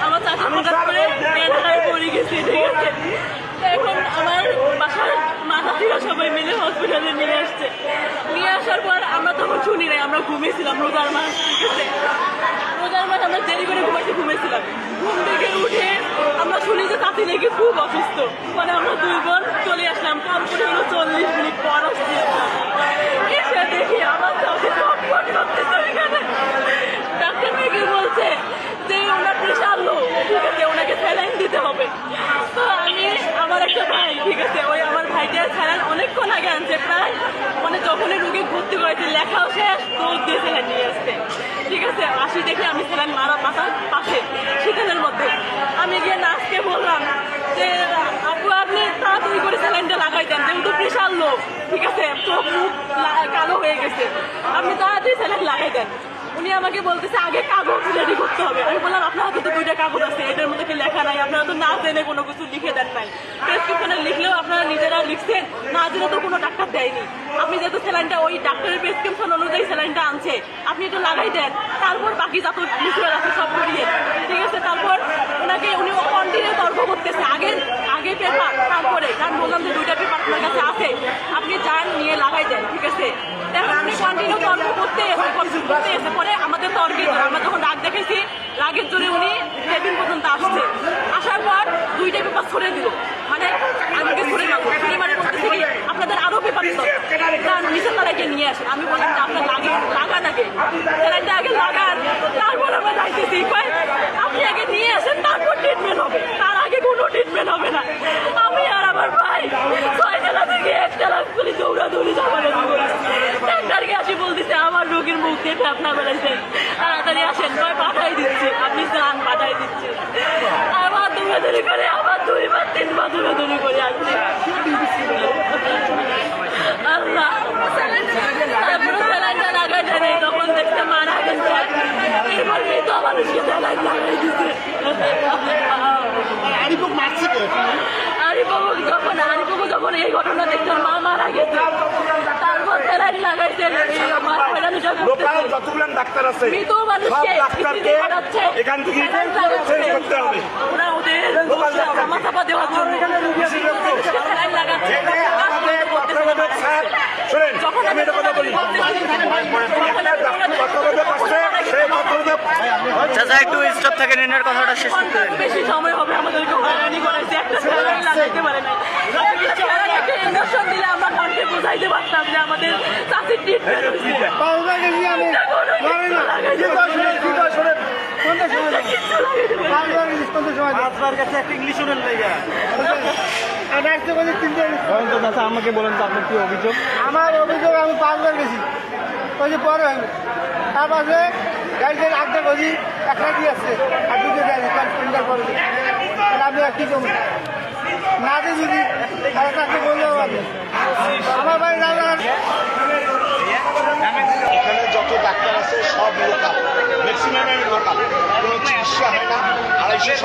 আমার চাচা হঠাৎ করে ঢাকায় পড়ে গেছে, ঠিক আছে। এখন আমার বাসার মাথাপিতা সবাই মিলে হসপিটালে নিয়ে আসছে। নিয়ে আসার পর আমরা তখন শুনি নাই, আমরা ঘুমিয়েছিলাম রোজার মাস, ঠিক আছে। রোজার মাস আমরা দেরি করে ঘুমিয়েছিলাম। ঘুম থেকে উঠে আমরা শুনি যে চাচি নাকি খুব অসুস্থ। মানে আমরা দুই বোন চলে আসলাম, কম করে হলো 40 মিনিট পর আসছি। এসে দেখি আমার চাচি চটপট করতেছে এখানে। ডাক্তার নাকি বলছে যে ওনার প্রেশার লো, ঠিক আছে, ওনাকে স্যালাইন দিতে হবে। তো আমি আমার একটা ভাই, ঠিক আছে, ওই আমার ভাইটার স্যালাইন অনেকক্ষণ আগে আনছে, প্রায় মানে যখনই রোগী ভর্তি করেছে লেখাও শেষ, দোষ দিয়ে স্যালাইন নিয়ে আসছে, ঠিক আছে। আসি দেখে আমি স্যালাইন মারা মাথার পাশে শীতের মধ্যে আমি গিয়ে নার্সকে বললাম যে আপু আপনি তাড়াতাড়ি করে স্যালাইনটা লাগাই দেন, যেহেতু প্রেশার লো, ঠিক আছে, চোখ মুখ কালো হয়ে গেছে, আপনি তাড়াতাড়ি স্যালাইন লাগাই দেন। উনি আমাকে বলতেছে আগে কাগজ রেডি করতে হবে। আমি বললাম আপনার হাতে তো 2টা কাগজ আছে, এটার মধ্যে কি লেখা নাই? আপনারা তো না জেনে কোনো কিছু লিখে দেন নাই। প্রেসক্রিপশনে লিখলেও আপনারা নিজেরা লিখছেন, না জেনে তো কোনো ডাক্তার দেয়নি। আপনি যেহেতু স্যালাইনটা ওই ডাক্তারের প্রেসক্রিপশন অনুযায়ী স্যালাইনটা আনছে, আপনি এটা লাগাই দেন, তারপর বাকি যত লিখে আছে সব করিয়ে, ঠিক আছে। তারপর ওনাকে উনি কন্টিনিউ তর্ক করতেছে, আগে পেপার তারপরে, কারণ বললাম যে 2টা পেপার আপনার কাছে আছে, আপনি যান নিয়ে লাগাই দেন, ঠিক আছে। এখন আপনি কন্টিনিউ তর্ক করতে এসে পরে আমাদের তর্কে আমরা যখন রাগ দেখেছি, রাগের জোরে উনি কেবিন পর্যন্ত আসছে। আসার পর 2টা পেপার ছড়ে দিল, মানে আমাকে ছড়ে গেল। মানে বলতেছে কি আপনাদের আরো পেপার নিচের তারাইকে নিয়ে আসেন। আমি বললাম যে আপনার লাগান আগে, তারাইটা আগে লাগান, তারপর আমরা যাইতেছি। আপনি আগে নিয়ে আসেন, তারপর ট্রিটমেন্ট হবে, তার আগে কোনো ট্রিটমেন্ট হবে না। আমি আর আমার ভাই 6 জেলা থেকে 1 জেলা করে দৌড়াদৌড়ি যাবার ডাক্তারকে আসি বলতেছে আমার রোগীর মুখ দেখে আপনার বেড়াইছেন, তাড়াতাড়ি আসেন, পাঠাই দিচ্ছে, আপনি যান, পাঠাই দিচ্ছে। আবার দৌড়াদৌড়ি করে, আবার 2বার 3বার দৌড়াদৌড়ি করে আসছে। আল্লাহ, তারপরে স্যালাইনটা লাগাই দেয় নাই, তখন দেখতে মারা গেছে। এরপর মৃত মানুষকে স্যালাইন লাগাই দিচ্ছে। আরিফবাবু যখন এই ঘটনা দেখছেন, মা মারা গেছে, তারপর স্যালাইন লাগাইছে। যতগুলো ডাক্তার আছে মৃত মানুষকে এখান থেকে করতে হবে, ওরা ওদের মাথাপা দেওয়ার জন্য স্যালাইন লাগাচ্ছে। শোনেন, আমি একটা কথা বলি, চাচা একটু স্টপ থেকে নিনের কথাটা শেষ করতে দেন। বেশি সময় হবে, আমাদেরকে হয়রানি করাইছে, একটা স্যালাইন লাগাইতে পারে নাই। ইঞ্জেকশন দিলে আমরা মনকে বোঝাইতে পারতাম যে আমাদের চাষির ট্রিটমেন্ট হয়েছে। আমাকে বলেন তো আপনার কি অভিযোগ? আমার অভিযোগ, আমি 5বার গেছি, ওই যে পরে তারপরে গাড়িতে আগে করি একটা দিয়ে আসছে আর 2টা গাড়ি প্রিন্টার করে আমি আর কি জমি না দিয়ে যদি তাকে বললেও আমার বাড়ি এখানে যত ডাক্তার আছে সব লোকাল, ম্যাক্সিমাম লোকাল, কোনো চিকিৎসা হয় না। 250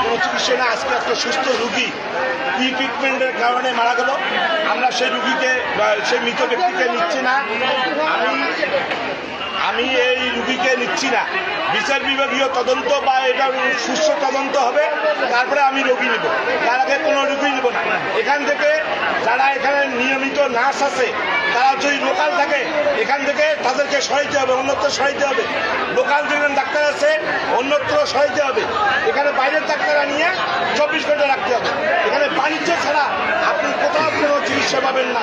কোনো চিকিৎসা না। আজকে একটা সুস্থ রুগী কি ট্রিটমেন্টের কারণে মারা গেল, আমরা সেই রুগীকে সেই মৃত ব্যক্তিকে নিচ্ছি না। আমি এই রুগীকে নিচ্ছি না। বিচার বিভাগীয় তদন্ত বা এটা সুস্থ তদন্ত হবে, তারপরে আমি রোগী নেব, তার আগে কোনো রোগী নেব না। এখান থেকে যারা এখানে নিয়মিত নার্স আছে, তারা যদি লোকাল থাকে এখান থেকে তাদেরকে সরাইতে হবে, অন্যত্র সরাইতে হবে। লোকাল যেখানে ডাক্তার আছে অন্যত্র সরাইতে হবে। এখানে বাইরের ডাক্তাররা নিয়ে 24 ঘন্টা রাখতে হবে। এখানে বাণিজ্য ছাড়া আপনি কোথাও কোনো চিকিৎসা পাবেন না।